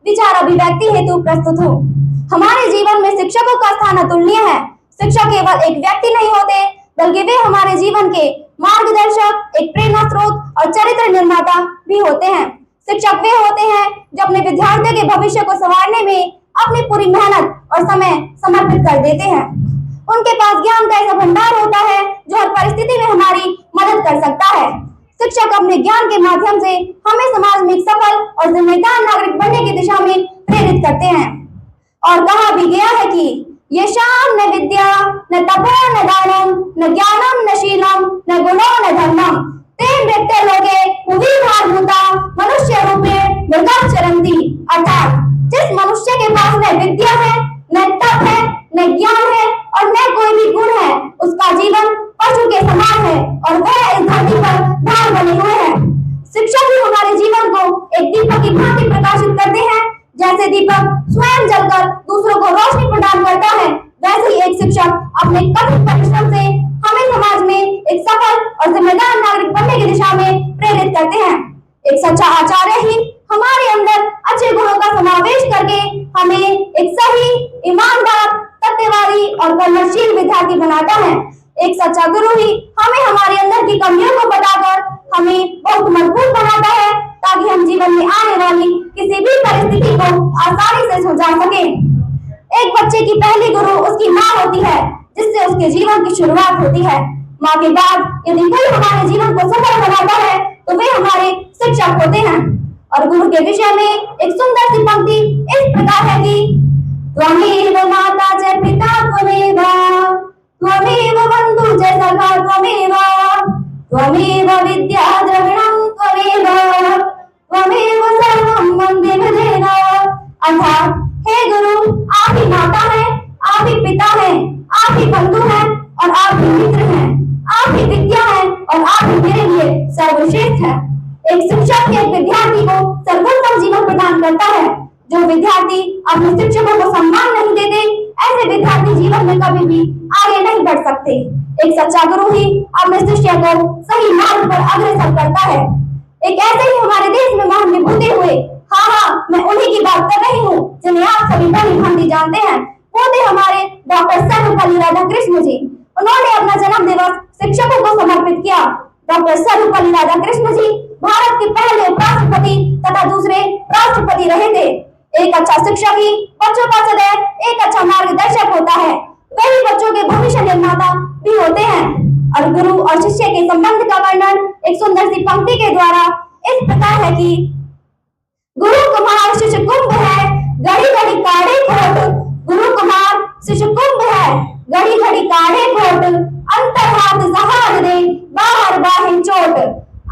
विचार अभिव्यक्ति हेतु प्रस्तुत हूँ। हमारे जीवन में शिक्षकों का स्थान अतुलनीय है। शिक्षक केवल एक व्यक्ति नहीं होते, बल्कि वे हमारे जीवन के मार्गदर्शक, एक प्रेरणा स्रोत और चरित्र निर्माता भी होते हैं। शिक्षक वे होते हैं जो अपने विद्यार्थियों के भविष्य को संवारने में अपनी पूरी मेहनत और समय समर्पित कर देते हैं। उनके पास ज्ञान का ऐसा भंडार होता है जो हर परिस्थिति में हमारी मदद कर सकता है। शिक्षक अपने ज्ञान के माध्यम से हमें समाज में एक सफल और जिम्मेदार नागरिक बनने की दिशा में प्रेरित करते हैं। और कहा भी गया है कि ये शाम न विद्या न तपो न दानम न ज्ञानम न शीलम न गुणो न धर्मम ते व्यक्ति लोगे भुवि भागवता मनुष्य रूपे मृगम चरंती। अर्थात जिस मनुष्य के पास न विद्या है, न तप है, न ज्ञान है और न कोई भी गुण है, उसका जीवन पशु के समान है और वह इस धरती पर ढाल बने हुए हैं। शिक्षक ही हमारे जीवन को एक दीपक की भांति प्रकाशित करते हैं। जैसे दीपक स्वयं जलकर दूसरों को रोशनी प्रदान करता है, वैसे ही एक शिक्षक अपने कठिन परिश्रम से हमें समाज में एक सफल और जिम्मेदार नागरिक बनने की दिशा में प्रेरित करते हैं। एक सच्चा आचार्य ही हमारे अंदर अच्छे गुणों का समावेश करके हमें एक सही, ईमानदार, सत्यवादी और कर्मशील विद्यार्थी बनाता है। एक सच्चा गुरु ही हमें हमारे अंदर की कमियों को बताकर हमें बहुत मजबूत बनाता है, ताकि हम जीवन में आने वाली किसी भी परिस्थिति को आसानी से सुलझा सके। एक बच्चे की पहली गुरु उसकी माँ होती है, जिससे उसके जीवन की शुरुआत होती है। माँ के बाद यदि कोई हमारे जीवन को सफल बनाता है तो वे हमारे शिक्षक होते हैं। और गुरु के विषय में एक सुंदर सी पंक्ति इस प्रकार है कि त्वमेव माता च पिता त्वमेव त्वमेव बंधु च सखा त्वमेव त्वमेव विद्या द्रविणं त्वमेव त्वमेव सर्वं वन्दे विधेन। अर्थात हे गुरु, आप ही माता हैं, आप ही पिता हैं, आप ही बंधु हैं और आप ही मित्र हैं, आप ही विद्या हैं और आप ही मेरे लिए सर्वश्रेष्ठ है। एक शिक्षक एक विद्यार्थी को सर्वोत्तम जीवन प्रदान करता है। जो विद्यार्थी अपने शिक्षकों को सम्मान नहीं देते, ऐसे विद्यार्थी जीवन में कभी भी आगे नहीं बढ़ सकते। एक सच्चा गुरु ही अपने शिष्य को सही मार्ग पर अग्रसर करता है। एक ऐसे ही हमारे देश में महान विभूति हुए, हाँ, मैं उन्हीं की बात कर रही हूँ जिन्हें आप सभी भली भांति जानते हैं। वो थे हमारे डॉक्टर सर्वपल्ली राधाकृष्ण जी। उन्होंने अपना जन्म दिवस शिक्षकों को समर्पित किया। डॉक्टर सर्वपल्ली राधाकृष्ण जी भारत के पहले उपराष्ट्रपति तथा दूसरे राष्ट्रपति रहे थे। एक अच्छा शिक्षक ही बच्चों का सदैव एक अच्छा मार्गदर्शक होता है। वही बच्चों के भविष्य निर्माता भी होते हैं। और गुरु और शिष्य के संबंध का वर्णन एक सुंदर सी पंक्ति के द्वारा इस प्रकार है कि गुरु कुमार शिष्य कुंभ है, घड़ी घड़ी काढ़े घोट। गुरु कुमार शिष्य कुंभ है, घड़ी घड़ी काढ़े घोट। अंतर हाथ सहार दे, बाहर बाहें चोट।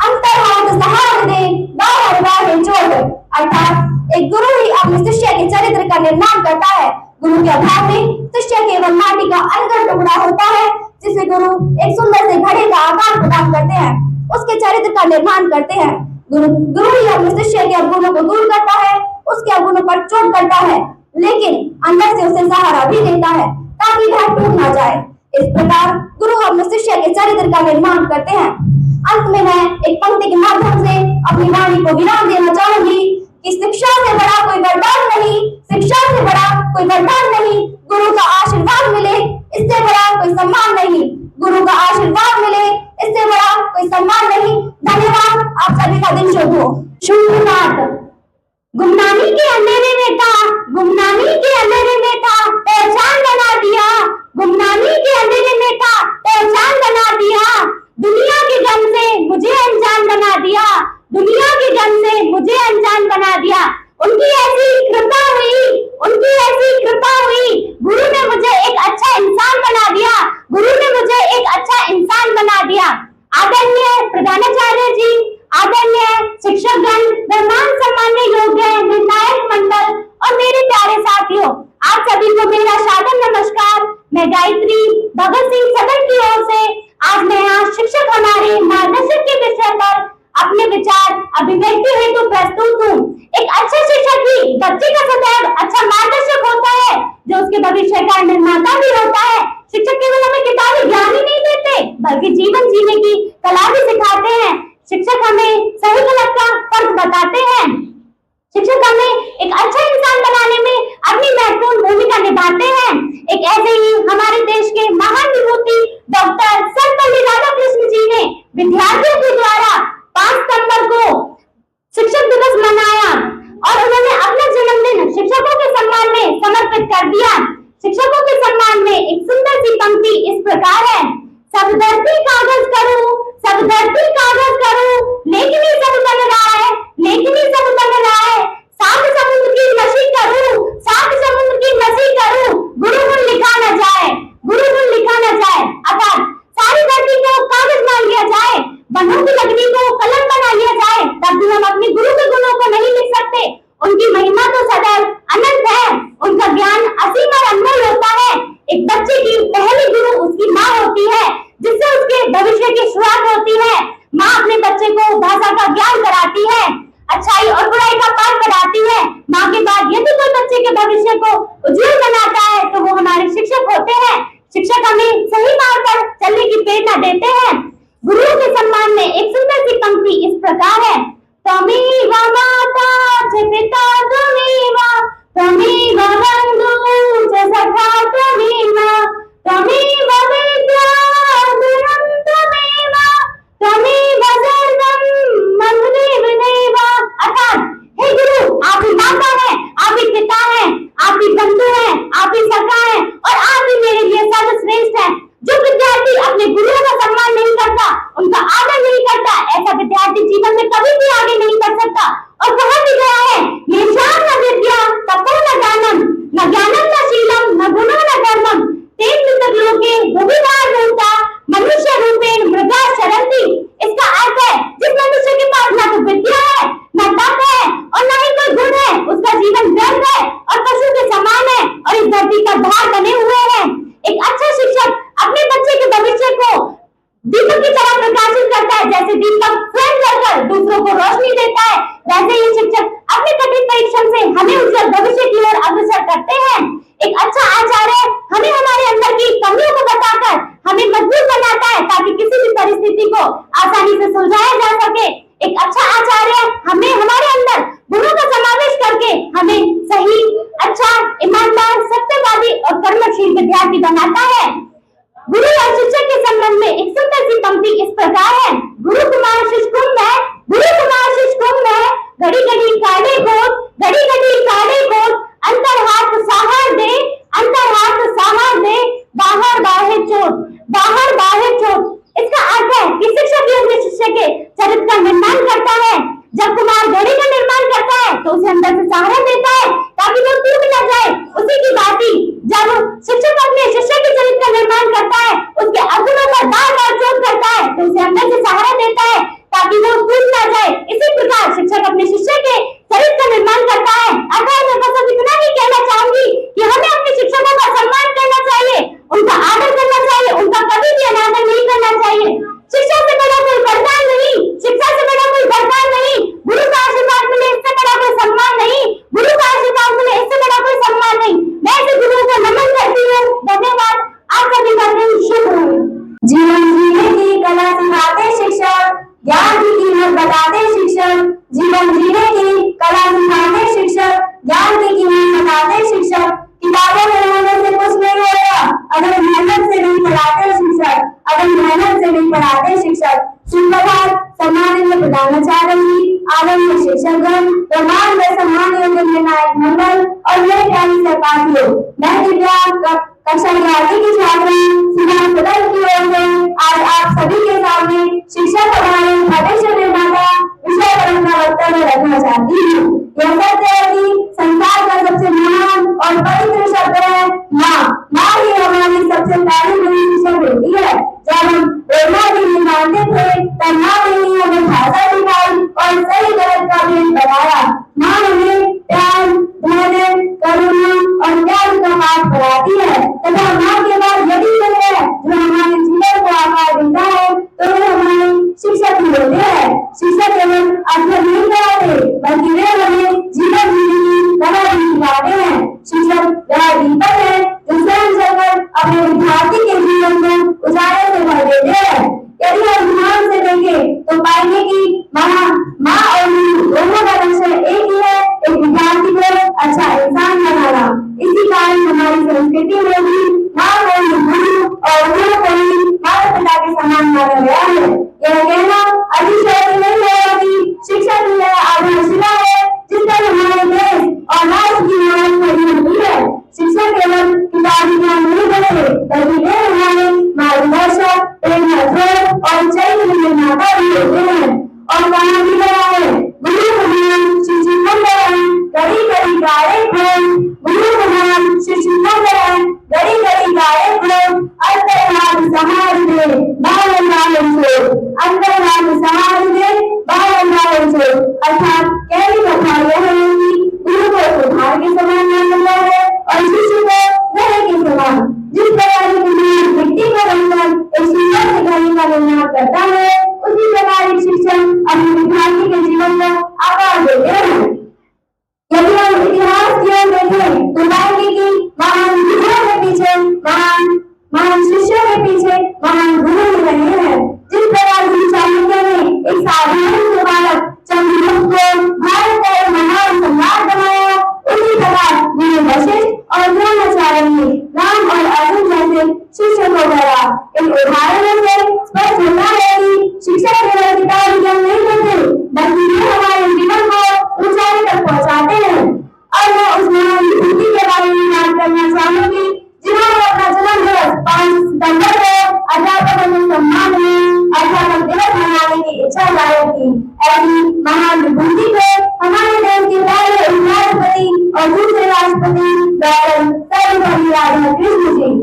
अंतर हाथ सहार दे, बाहर बाहें चोट। अर्थात एक गुरु ही अपने शिष्य के चरित्र का निर्माण करता है। गुरु के अभाव में शिष्य केवल माटी का अनगढ़ टुकड़ा होता है, जिसे गुरु एक सुंदर से घड़े का आकार प्रदान करते हैं, उसके चरित्र का निर्माण करते हैं। गुरु ही अपने शिष्य के अवगुणों को दूर करता है, उसके अवगुणों पर चोट करता है, लेकिन अंदर से उसे सहारा भी देता है ताकि वह टूट ना जाए। इस प्रकार गुरु अपने शिष्य के चरित्र का निर्माण करते हैं। अंत में मैं एक पंक्ति के माध्यम से अपनी वाणी को विराम देना चाहूंगी कि शिक्षा से बड़ा कोई वरदान नहीं, शिक्षा से बड़ा कोई वरदान नहीं। गुरु का आशीर्वाद मिले, इससे बड़ा कोई सम्मान नहीं। गुरु का आशीर्वाद मिले, इससे बड़ा कोई सम्मान नहीं। धन्यवाद। आप सभी का दिन शुभ हो। शुभ रात। गुमनामी के अंधेरे में था, गुमनामी के अंधेरे में था, पहचान बना दिया। गुमनामी के अंधेरे में था, पहचान बना दिया। दुनिया के गम से मुझे अनजान बना दिया, दुनिया के गम से मुझे अनजान बना दिया। उनकी ऐसी कृपा हुई, उनकी ऐसी कृपा हुई। गुरु ने मुझे एक अच्छा इंसान बना दिया, गुरु ने मुझे एक अच्छा इंसान बना दिया। आदरणीय प्रधानाचार्य जी, आदरणीय शिक्षकगण, मेहमान सम्मान्य योग्य निर्णायक मंडल और मेरे प्यारे साथियों, आप सभी को मेरा सादर नमस्कार। मैं गायत्री भगत सिंह सदन की ओर से आज मैं यहाँ शिक्षक हमारे मार्गदर्शक के विषय पर अपने विचार अभिव्यक्ति हेतु प्रस्तुत हूँ। एक अच्छा शिक्षक ही बच्चे का सदैव अच्छा मार्गदर्शक होता है, जो उसके भविष्य का निर्माता भी होता है। शिक्षक केवल हमें किताबी ज्ञान ही नहीं देते, बल्कि जीवन जीने की कला भी सिखाते हैं। शिक्षक हमें सही गलत का फर्क बताते हैं। शिक्षक हमें एक अच्छा विभूति डॉक्टर सर्वपल्ली राधाकृष्ण जी ने विद्यार्थियों के द्वारा 5 सितंबर को शिक्षक दिवस मनाया और उन्होंने अपना जन्मदिन शिक्षकों के सम्मान में समर्पित कर दिया। शिक्षकों के सम्मान में एक सुंदर सी पंक्ति इस प्रकार है, सब धरती कागज करूं, सब धरती कागज करूं, लेकिन ये सब बन रहा है, लेकिन ये सब बन रहा है, सात समुद्र की मछली करूं, सात समुद्र की मछली करूं, गुरु गुण लिखा न जाए, गुरु गुण लिखा न जाए। अर्थात सारी धरती को कागज मान लिया जाए, बनों की लकड़ी को कलम बना लिया जाए, तब भी हम अपने गुरु के गुणों को नहीं लिख सकते। उनकी महिमा तो सदैव अनंत है, उनका ज्ञान असीम और अनमोल होता है। एक बच्चे की पहली गुरु उसकी माँ होती है, जिससे उसके भविष्य की शुरुआत होती है। माँ अपने बच्चे को भाषा का ज्ञान कराती है, अच्छाई और बुराई का पाठ कराती है। माँ के बाद यदि कोई बच्चे के भविष्य को उज्जवल बनाता है तो वो हमारे शिक्षक होते हैं। शिक्षक हमें सही मार्ग पर चलने की प्रेरणा देते हैं। गुरुओं के सम्मान में एक सुंदर सी पंक्ति इस प्रकार है, त्वमेव माता च पिता त्वमेव, त्वमेव बन्धुः च सखा त्वमेव, त्वमेव विद्या गुरुं त्वमेव, त्वमेव सर्वं मम देव। अर्थात हे गुरु, आप ही माता है, आप ही पिता है, आप ही बंधु है, आप ही सखा है और आप ही मेरे लिए सर्वश्रेष्ठ है। जो विद्यार्थी अपने गुरुओं का सम्मान नहीं करता, उनका आदर नहीं करता, ऐसा विद्यार्थी जीवन में कभी भी आगे नहीं बढ़ सकता। और कहा भी गया है, ये शाम न विद्या तपो न ज्ञानम, न ज्ञानम न शीलम, न गुणो न कर्मम, तेन तक लोके भुविवार रूपा मनुष्य रूपेण मृगा शरन्ति। इसका अर्थ है, जिस मनुष्य के पास ना तो विद्या है, न तप है और न ही कोई गुण है, उसका जीवन व्यर्थ है और पशु के समान है और इस धरती का भार बने हुए हैं। एक अच्छा शिक्षक अपने बच्चे के भविष्य को दीपक की तरह प्रकाशित करता है। जैसे दीपक स्वयं जलकर दूसरों को रोशनी देता है, वैसे ही शिक्षक अपने कठिन परिश्रम से हमें उज्जवल भविष्य की ओर अग्रसर करते हैं। एक अच्छा आचार्य हमें हमारे अंदर की कमियों को बताकर हमें मजबूत बनाता है, ताकि किसी भी परिस्थिति को आसानी से सुलझाया जा सके। एक अच्छा आचार्य हमें हमारे अंदर गुणों का समावेश करके हमें सही, अच्छा, ईमानदार, सत्यवादी और कर्मशील विद्यार्थी बनाता है। गुरु और शिक्षक के संबंध में एक सुंदर सी पंक्ति इस प्रकार है, गुरु कुमार शिष्य कुंभ है, गुरु कुमार शिष्य कुंभ है, घड़ी घड़ी काढ़े गोद, घड़ी घड़ी काढ़े गोद, अंतर हाथ सहार दे, अंतर हाथ सहार दे, बाहर बाहे चोट, बाहर बाहे चोट। इसका अर्थ है कि शिक्षक ही अपने शिष्य के चरित्र का निर्माण करता है। जब कुमार घड़ी का निर्माण करता है तो उसे अंदर से सहारा देता है ताकि वो टूट न जाए। उसी की बात ही जब शिक्षक अपने शिष्य के चरित्र का निर्माण करता है, उसके अवगुणों पर बार बार चोट करता है तो उसे अंदर से सहारा देता है ताकि वो टूट न जाए। इसी प्रकार शिक्षक अपने शिष्य के चरित्र का निर्माण करता है। अर्थात मैं बस इतना ही कहना चाहूंगी कि हमें अपने शिक्षकों का सम्मान करना चाहिए, उनका आदर करना चाहिए, उनका कभी भी अनादर नहीं करना चाहिए। शिक्षा से बड़ा कोई वरदान नहीं, शिक्षा से बड़ा कोई वरदान नहीं, गुरु का आशीर्वाद मिले इससे बड़ा कोई सम्मान नहीं, गुरु का आशीर्वाद मिले इससे बड़ा कोई सम्मान नहीं। मैं ऐसे गुरुओं को नमन करती हूँ। धन्यवाद। आपका भी दिन शुभ हो। जीवन जीने की कला सिखाते शिक्षक, ज्ञान की कीमत बताते शिक्षक, जीवन जीने की कला सिखाते शिक्षक, ज्ञान की कीमत बताते शिक्षक। किताबों में रहने से कुछ नहीं होगा अगर मेहनत से नहीं पढ़ाते शिक्षक, अगर मेहनत से नहीं पढ़ाते शिक्षक। सुप्रभात। सम्मान में बताना चाह रही आदरणीय शिक्षकगण, प्रमाण में सम्मान योग्य निर्णायक मंडल और मेरे प्यारे सहपाठियों, मैं दिव्या कक्षा 11वीं की छात्रा सुधा सदन की ओर से आज आप सभी के सामने शिक्षा हमारे भविष्य निर्माता विषय पर अपना वक्तव्य रखना चाहती हूँ। यह सत्य है कि संसार का सबसे महान और पवित्र शब्द है माँ। माँ ही हमारी सबसे पहली बड़ी शिक्षा देती है। जब हम प्रेरणा भी नहीं मानते थे तब माँ ने ही हमें भाषा सिखाई और सही गलत का भी बताया। माँ हमें प्यार, धैर्य, करुणा और त्याग का पाठ पढ़ाती है तथा माँ के बाद यदि कोई है जो हमारे जीवन को आकार देता है तो वे हमारे शिक्षक ही होते हैं। शिक्षक केवल अध्ययन नहीं कराते बल्कि वे हमें जीवन जीने की कला भी सिखाते हैं। शिक्षक वह दीपक है जो स्वयं जलकर अपने विद्यार्थी के जीवन को उजाले से भर देते हैं। यदि हम ध्यान से देखें तो पाएंगे कि माँ और गुरु दोनों का लक्ष्य एक ही है, एक विद्यार्थी को अच्छा इंसान बनाना। इसी कारण हमारी संस्कृति में भी माँ को गुरु और गुरु के समान माना गया है। यह कहना अतिशयोक्ति नहीं है कि शिक्षा की यह आधारशिला है जिस पर हमारे देश और राष्ट्र की इमारत खड़ी होती है। शिक्षा केवल किताबी ज्ञान नहीं बने बल्कि वे हमारे मार्गदर्शक, प्रेरणा स्रोत और चरित्र निर्माता भी होते हैं। और कहा भी गया है, गुरु भगवान शिशु मंगल गड़ी गड़ी गाये गुण, गुरु भगवान शिशु मंगल गड़ी गड़ी गाये गुण, अंतर्भाग समाज दे बावनवान से, अंतर्भाग समाज दे बावनवान से। अर्थात कहने का भाव यह है कि गुरु को सुधार के समान माना है और शिशु को ग्रह के समान। जिस प्रकार की मिट्टी को रंगकर एक सुंदर से घड़ी का निर्माण करता है, उसी प्रकार एक शिक्षक अपने विद्यार्थी के जीवन को आकार देते हैं। यदि हम इतिहास की ओर देखें तो पाएंगे कि महान गुरुओं के पीछे महान शिष्यों के पीछे महान गुरु रहे हैं। जिस प्रकार गुरु चाणक्य ने एक साधारण से बालक चंद्रगुप्त को भारत का एक महान सम्राट बनाया, उसी प्रकार गुरु वशिष्ठ और द्रोणाचार्य ने राम और अर्जुन जैसे शिष्य को गढ़ा। इन उदाहरणों से स्पष्ट होता है कि शिक्षा केवल किताबी ज्ञान नहीं देते बल्कि वे हमारे जीवन को ऊंचाई तक पहुंचाते हैं। और मैं उस महान विभूति के बारे में बात करना चाहूंगी जिन्होंने अपना जन्म दिवस 5 सितंबर को अध्यापकों के सम्मान में अध्यापक दिवस मनाने की इच्छा जाहिर की। ऐसी महान विभूति को हमारे देश के पहले उपराष्ट्रपति और दूसरे राष्ट्रपति डॉक्टर सर्वपल्ली राधाकृष्णन जी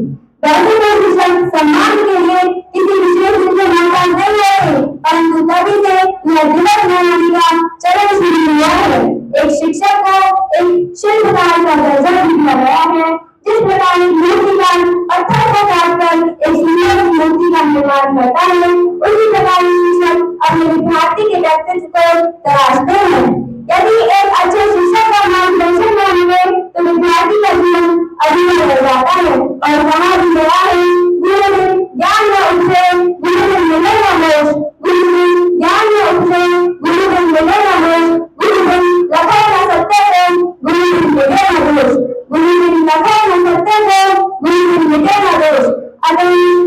वैसे सम्मान के लिए किसी विशेष दिन से नाता नहीं है, परंतु तभी से यह दिवस मनाने का चलन शुरू हुआ है। एक शिक्षक को एक शिल्पकार का दर्जा दिया गया है। जिस प्रकार एक मूर्तिकार पत्थर को काटकर एक सुंदर मूर्ति का निर्माण करता है, उसी प्रकार शिक्षक अपने विद्यार्थी के व्यक्तित्व को तराशते हैं। यदि एक अच्छे शिक्षक का मार्गदर्शन न मिले तो विद्यार्थी का जीवन अधूरा रह जाता है। और कहा भी गया है, गुरु में ज्ञान न उपजे गुरु में मिले न मोक्ष, गुरु में ज्ञान न उपजे गुरु में मिले न मोक्ष, गुरु में लखा न सत्य को गुरु में मिले न दोष, गुरु में लखा न सत्य को गुरु में मिले न दोष। अगर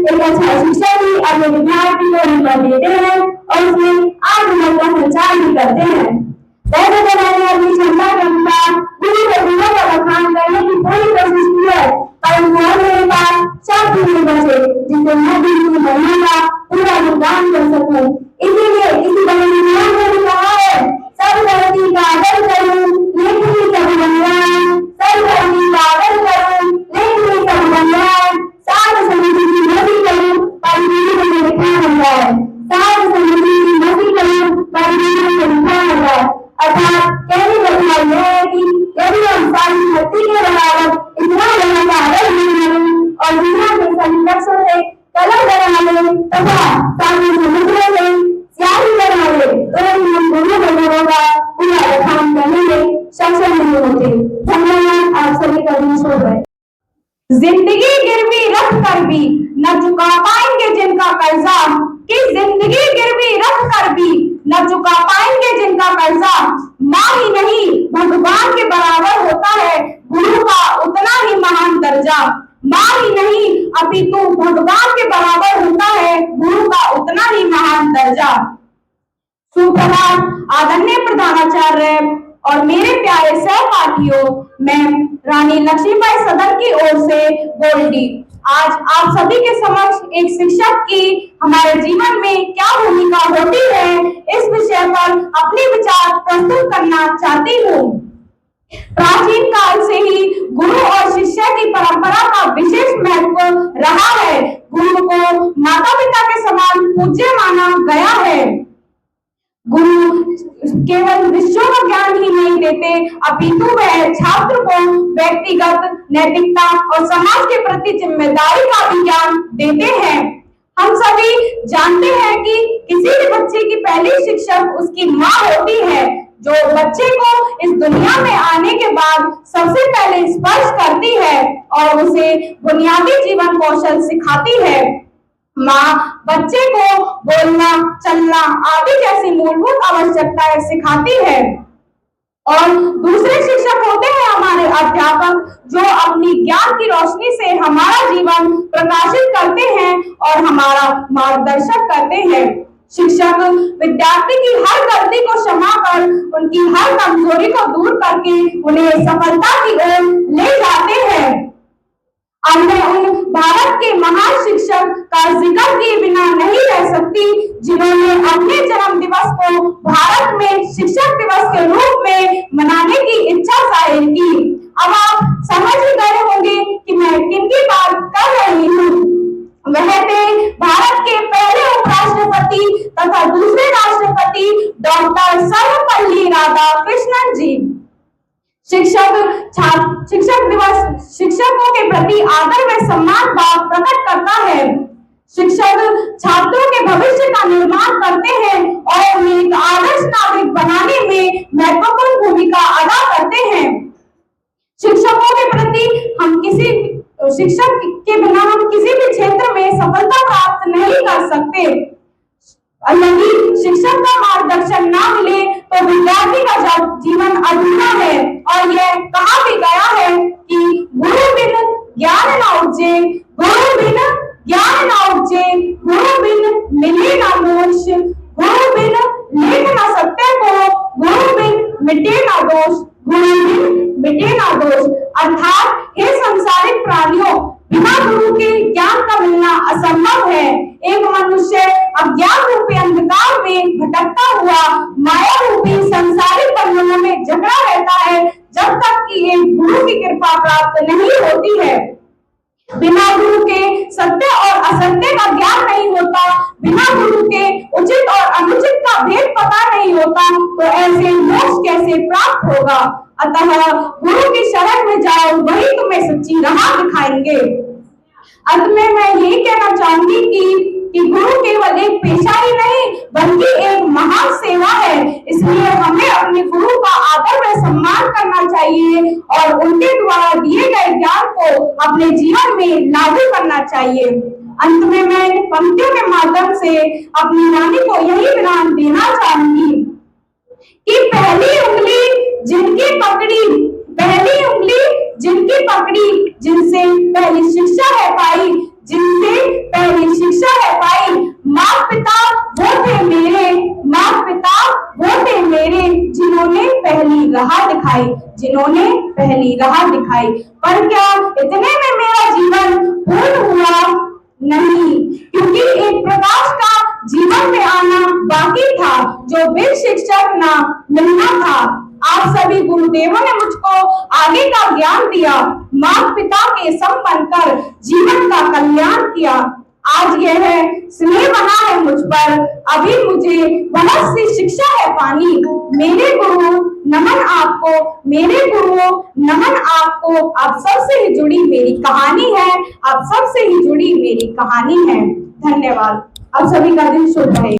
एक अच्छा शिक्षक ही अपने विद्यार्थी को नंबर देते हैं और उसमें आत्मबल का संचार भी करते हैं। वैसे तो मैंने अपनी क्षमता के अनुसार गुरु के गुणों का बखान करने की पूरी कोशिश की है, परंतु मेरे पास शब्द नहीं बचे जिससे मैं गुरु की महिमा का पूरा गुणगान कर सकूं। इसीलिए किसी बड़े विद्वान ने भी कहा है, सब धरती का आदर करूं लेकिन सब बलियान, सब धरती का आदर करूं लेकिन सब बलियान, सात समुद्र की नदी करूं पर मेरे में लिखा बन जाए, सात समुद्र की नदी करूं पर मेरे में लिखा बन जाए। अर्थात कहने का भाव यह है कि यदि हम सारी धरती के बराबर इतना बड़ा कागज नहीं लें और दुनिया के सभी लक्ष्यों से कलम बना लें तथा सारे समुद्रों से स्याही बना लें तो हम दोनों बंधुओं का पूरा बखान करने में सक्षम नहीं होते। धन्यवाद। आप सभी का दिन शुभ है। जिंदगी गिरवी रख कर भी न चुका पाएंगे जिनका कर्जा, कि जिंदगी गिरवी रख कर भी न चुका पाएंगे जिनका कर्जा, माँ ही नहीं भगवान के बराबर होता है गुरु का उतना ही महान दर्जा, माँ ही नहीं अपितु भगवान के बराबर होता है गुरु का उतना ही महान दर्जा। सुप्रभात आदरणीय प्रधानाचार्य और मेरे प्यारे सहपाठियों, मैं रानी लक्ष्मीबाई सदन की ओर से गोल्डी आज आप सभी के समक्ष एक शिक्षक की हमारे जीवन में क्या भूमिका होती है इस विषय पर अपने विचार प्रस्तुत करना चाहती हूँ। प्राचीन काल से ही गुरु और शिष्य की परंपरा का विशेष महत्व रहा है। गुरु को माता पिता के समान पूज्य माना गया है। गुरु केवल विषयों का ज्ञान ही नहीं देते अपितु वह छात्र को व्यक्तिगत नैतिकता और समाज के प्रति जिम्मेदारी का भी ज्ञान देते हैं। हम सभी जानते हैं कि किसी भी बच्चे की पहली शिक्षक उसकी माँ होती है, जो बच्चे को इस दुनिया में आने के बाद सबसे पहले स्पर्श करती है और उसे बुनियादी जीवन कौशल सिखाती है। माँ बच्चे को बोलना, चलना आदि जैसी मूलभूत आवश्यकताएं सिखाती है और दूसरे शिक्षक होते हैं हमारे अध्यापक जो अपनी ज्ञान की रोशनी से हमारा जीवन प्रकाशित करते हैं और हमारा मार्गदर्शन करते हैं। शिक्षक विद्यार्थी की हर गलती को क्षमा कर उनकी हर कमजोरी को दूर करके उन्हें सफलता की ओर ले जाते हैं। अब मैं उन भारत के महान शिक्षक का जिक्र किए बिना नहीं रह सकती जिन्होंने अपने जन्म दिवस को भारत में शिक्षक दिवस के रूप में मनाने की इच्छा जाहिर की। अब आप समझ ही गए होंगे कि मैं किनकी बात कर रही हूँ। वह थे भारत के पहले उपराष्ट्रपति तथा दूसरे राष्ट्रपति डॉक्टर सर्वपल्ली राधाकृष्णन जी। शिक्षक दिवस शिक्षकों के प्रति आदर व सम्मान भाव प्रकट करता है। शिक्षक छात्रों के भविष्य का निर्माण करते हैं और उन्हें एक आदर्श नागरिक बनाने में महत्वपूर्ण भूमिका अदा करते हैं। शिक्षकों के प्रति शिक्षक के बिना हम किसी भी क्षेत्र में सफलता प्राप्त नहीं कर सकते। यदि शिक्षक का मार्गदर्शन ना मिले तो विद्यार्थी का जीवन अधूरा है। और यह कहा भी गया है कि गुरु बिन ज्ञान न उपजे, गुरु बिन ज्ञान न उपजे, गुरु बिन मिले न मोक्ष, गुरु बिन लेख न सत्य को, गुरु बिन मिटे न दोष, गुरु बिन मिटे न दोष। अर्थात हे संसारिक प्राणियों, बिना गुरु के ज्ञान का मिलना असंभव है। एक मनुष्य अज्ञान रूपी अंधकार में भटकता हुआ माया रूपी संसारिक बंधनों में जकड़ा रहता है जब तक कि एक गुरु की कृपा प्राप्त नहीं होती है। बिना गुरु के सत्य और असत्य का ज्ञान नहीं होता, बिना गुरु के उचित और अनुचित का भेद पता नहीं होता, तो ऐसे मोक्ष कैसे प्राप्त होगा। अतः गुरु की शरण में जाओ, वही तुम्हें सच्ची राह दिखाएंगे। अंत में मैं यही कहना चाहूंगी कि गुरु केवल एक पेशा ही नहीं बल्कि एक महान सेवा है। इसलिए हमें अपने गुरु का आदर व सम्मान करना चाहिए और उनके द्वारा दिए गए ज्ञान को अपने जीवन में लागू करना चाहिए। अंत में मैं पंक्तियों के माध्यम से अपनी रानी को यही विराम देना चाहूंगी कि पहली उंगली जिनकी पकड़ी, जिनसे पहली शिक्षा है पाई, जिनसे पहली शिक्षा है पाई, माँ पिता वो थे मेरे, माँ पिता वो थे मेरे, जिन्होंने पहली राह दिखाई, जिन्होंने पहली राह दिखाई। पर क्या इतने में मेरा जीवन पूर्ण हुआ? नहीं, क्योंकि एक प्रकाश का जीवन में आना बाकी था जो बिन शिक्षक ना मिलना था। आप सभी गुरुदेवों ने मुझको आगे का ज्ञान दिया, माता पिता के सम बनकर जीवन का कल्याण किया। आज यह स्नेह बना है मुझ पर, अभी मुझे बहुत सी शिक्षा है पानी। मेरे गुरु नमन आपको, मेरे गुरुओं नमन आपको। आप सबसे ही जुड़ी मेरी कहानी है, आप सबसे ही जुड़ी मेरी कहानी है। धन्यवाद। आप सभी का दिन शुभ रहे।